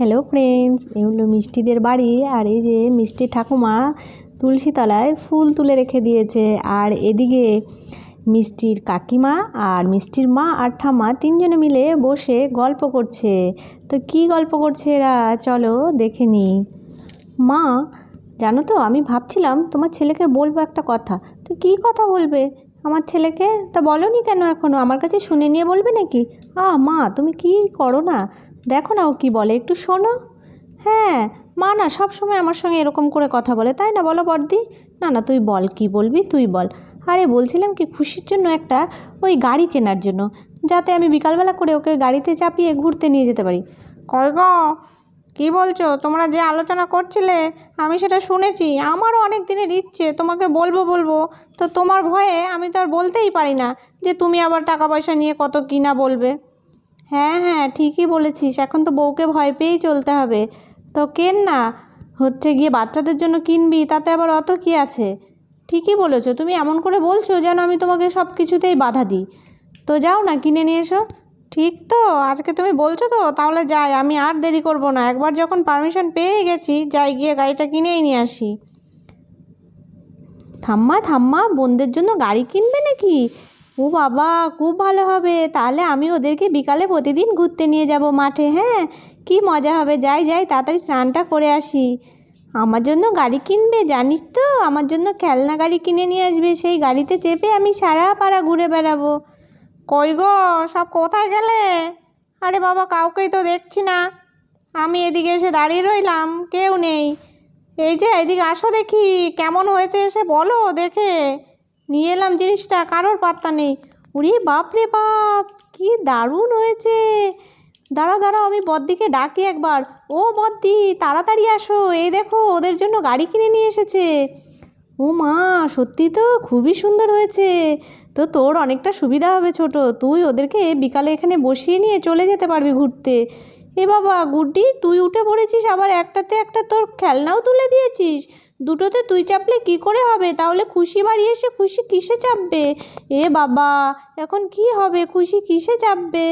Hello friends, এই হলো মিষ্টিদের বাড়ি। আর এই যে মিষ্টি ঠাকুমা তুলসী তলায় ফুল তুলে রেখে দিয়েছে। আর এদিকে মিষ্টির কাকিমা আর মিষ্টির মা আর ঠাম্মা তিনজনে মিলে বসে গল্প করছে। তো কি গল্প করছে এরা, চলো দেখে নিই। মা, জানো তো আমি ভাবছিলাম তোমার ছেলেকে বলবো একটা কথা। তো কী কথা বলবে আমার ছেলেকে? তা বলোনি কেন এখনও? আমার কাছে শুনে নিয়ে বলবে নাকি? মা তুমি কি করো না, দেখো না ও কী বলে, একটু শোনো। হ্যাঁ, মা না সব সময় আমার সঙ্গে এরকম করে কথা বলে, তাই না বলো বড়দি? না না, তুই বল, কি বলবি তুই বল। আরে বলছিলাম কি, খুশির জন্য একটা ওই গাড়ি কেনার জন্য, যাতে আমি বিকালবেলা করে ওকে গাড়িতে চাপিয়ে ঘুরতে নিয়ে যেতে পারি। কই গো, কী বলছো? তোমরা যে আলোচনা করছিলে আমি সেটা শুনেছি। আমারও অনেক দিনের ইচ্ছে তোমাকে বলবো বলবো, তো তোমার ভয়ে আমি তো আর বলতেই পারি না যে তুমি আবার টাকা পয়সা নিয়ে কত কী না বলবে। হ্যাঁ হ্যাঁ, ঠিকই বলেছিস, এখন তো বউকে ভয় পেয়েই চলতে হবে। তো কেন না, হচ্ছে গিয়ে বাচ্চাদের জন্য কিনবি, তাতে আবার অত কী আছে। ঠিকই বলেছো, তুমি এমন করে বলছো যেন আমি তোমাকে সব কিছুতেই বাধা দিই। তো যাও না, কিনে নিয়ে এসো। ঠিক তো, আজকে তুমি বলছো তো, তাহলে যাই, আমি আর দেরি করব না। একবার যখন পারমিশন পেয়ে গেছি, যাই গিয়ে গাড়িটা কিনেই নিয়ে আসি। থাম্মা থাম্মা, বোনদের জন্য গাড়ি কিনবে নাকি? ও বাবা, খুব ভালো হবে, তাহলে আমি ওদেরকে বিকালে প্রতিদিন ঘুরতে নিয়ে যাব মাঠে। হ্যাঁ, কি মজা হবে। যাই যাই, তাড়াতাড়ি স্নানটা করে আসি। আমার জন্য গাড়ি কিনবে জানিস তো, আমার জন্য খেলনা গাড়ি কিনে নিয়ে আসবে, সেই গাড়িতে চেপে আমি সারা পাড়া ঘুরে বেড়াবো। কই গো, সব কোথায় গেলে? আরে বাবা, কাউকেই তো দেখছি না। আমি এদিকে এসে দাঁড়িয়ে রইলাম, কেউ নেই। এই যে এদিকে আসো দেখি, কেমন হয়েছে এসে বলো দেখে। নিয়ে এলাম জিনিসটা, কারোর পাত্তা নেই। ওরে বাপ রে বাপ, কি দারুণ হয়েছে। দাঁড়াও দাঁড়াও, আমি বদ্দিকে ডাকি একবার। ও বদ্দি, তাড়াতাড়ি আসো, এই দেখো ওদের জন্য গাড়ি কিনে নিয়ে এসেছে। ও মা, সত্যি তো খুবই সুন্দর হয়েছে। তো তোর অনেকটা সুবিধা হবে ছোট, তুই ওদেরকে বিকালে এখানে বসিয়ে নিয়ে চলে যেতে পারবি ঘুরতে। এ বাবা গুড্ডি, তুই উঠে পড়েছিস, আবার একটাতে একটা তোর খেলনাও তুলে দিয়েছিস। দুটোতে তুই চাপলে কি করে হবে? তাহলে খুশি বাড়ি এসে খুশি কিসে চাপবে? এ বাবা, এখন কি হবে, খুশি কিসে চাপবে?